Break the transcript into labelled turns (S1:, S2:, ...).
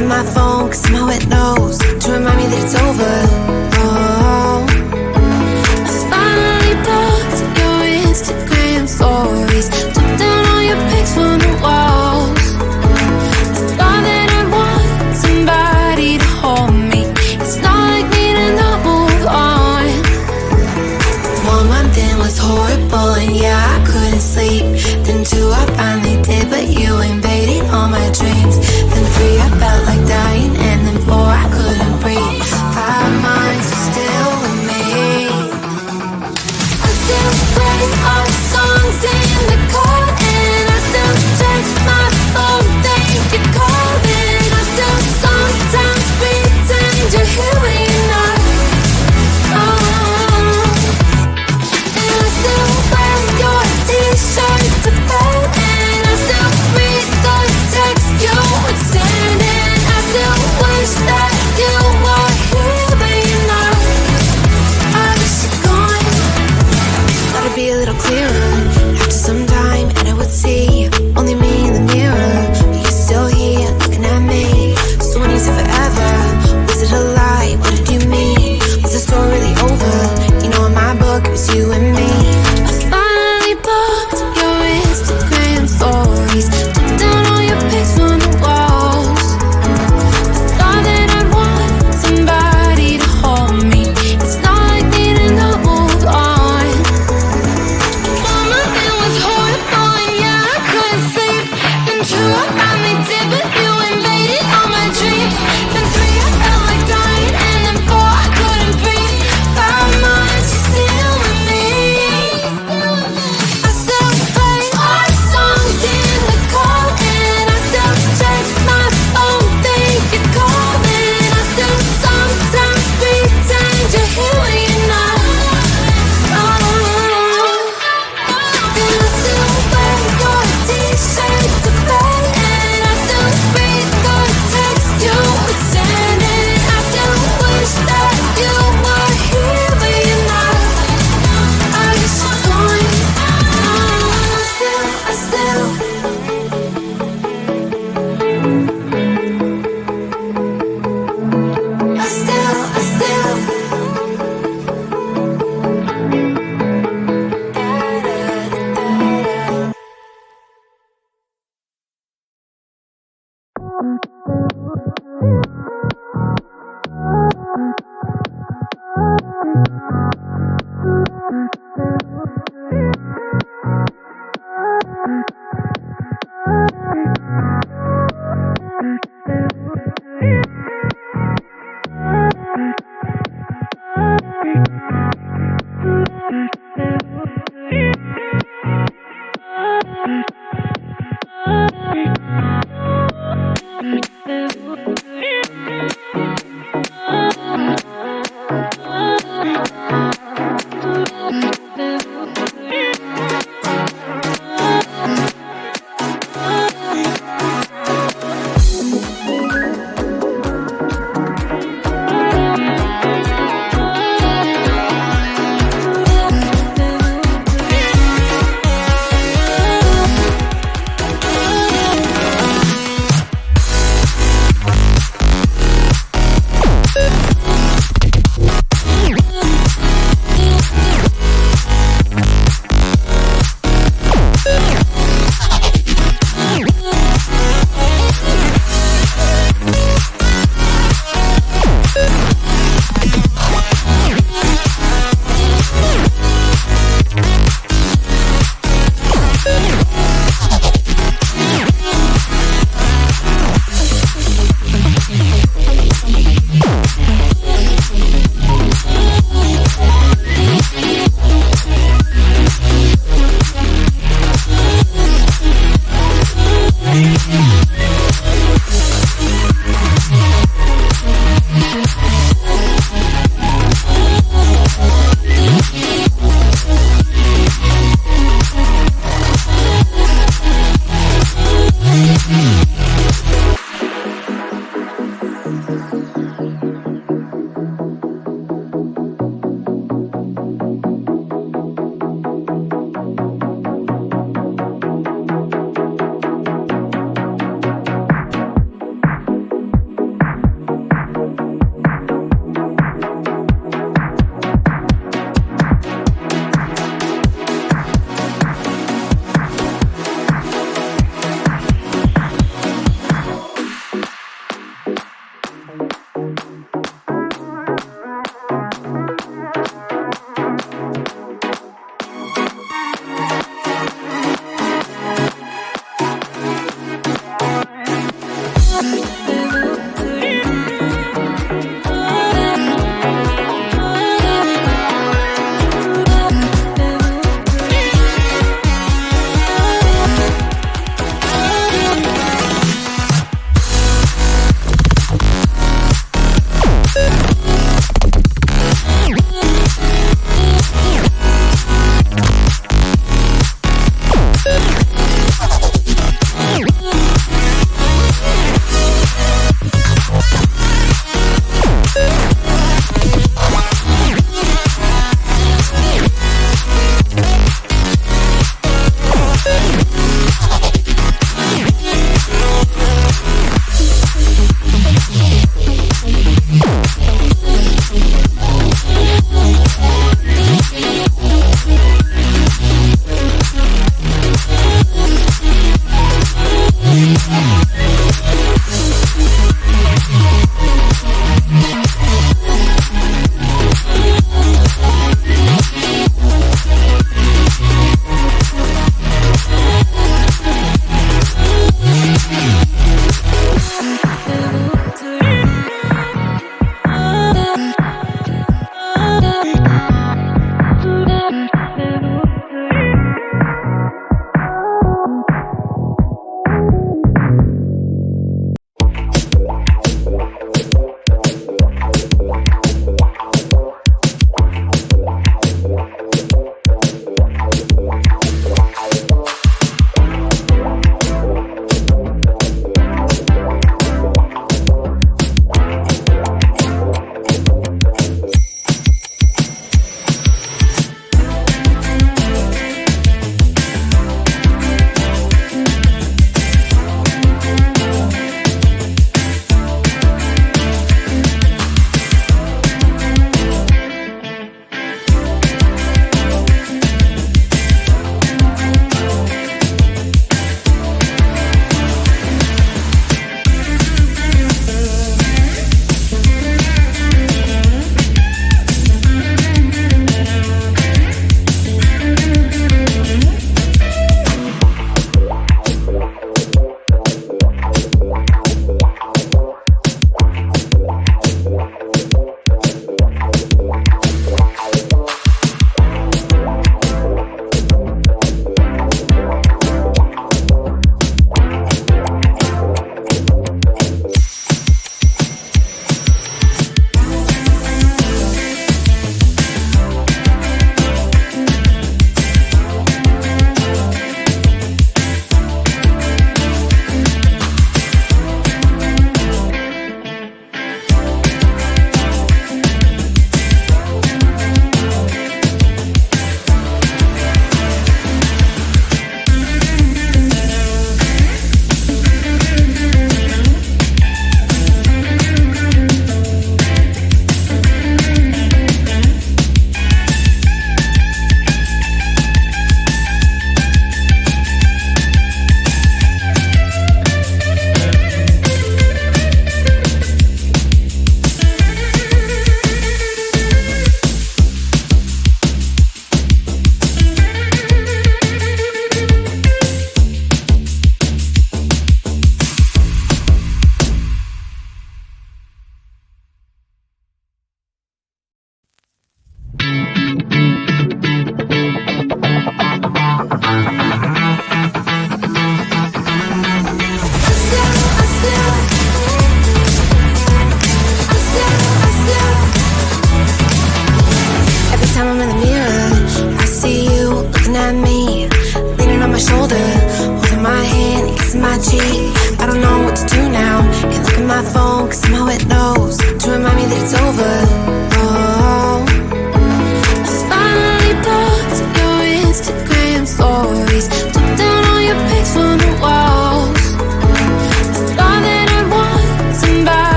S1: checking my phone, cause I'm a wet nose, to remind me that it's over. Oh, I finally blocked your Instagram stories, took down all your pics from the walls. I thought that I want somebody to hold me. It's not like me to not move on. 1 month in was horrible, and yeah, I couldn't sleep. Then 2, I finally did, but you invaded all my dreams. Then 3, I felt like dying, and then 4, I couldn't breathe. 5 months, you're still with me. I still play all the songs in the car, and I still check my phone, think you're calling. I still sometimes pretend you're here when you're not. And I still wear your t-shirt to bed, and I still read the text you would send, and I still wish that you were here but you're not. I wish you're gone. Thought it'd be a little clearer after some time, and I would see only me in the mirror, but you're still here looking at me. So when you said forever, was it a lie? What did you mean? Was the story really over? You know, in my book it was you and me. I finally blocked your Instagram stories, took down all your pics from the walls. I thought that I'd want somebody to hold me. It's not like me to not move on. 1 month it was horrible, and yeah, I couldn't sleep. Then 2, I finally did, but you invaded all my dreams. Then 3, I felt like dying, and then 4, I couldn't breathe. 5 months, you're still with me. I still play our songs in the car, and I still check my phone, think you're calling. I still sometimes pretend you're here when you're not. And I still wear your t-shirt to bed, and I still read the text you would send, and I still wish that you were here but you're not. I wish you're gone. I still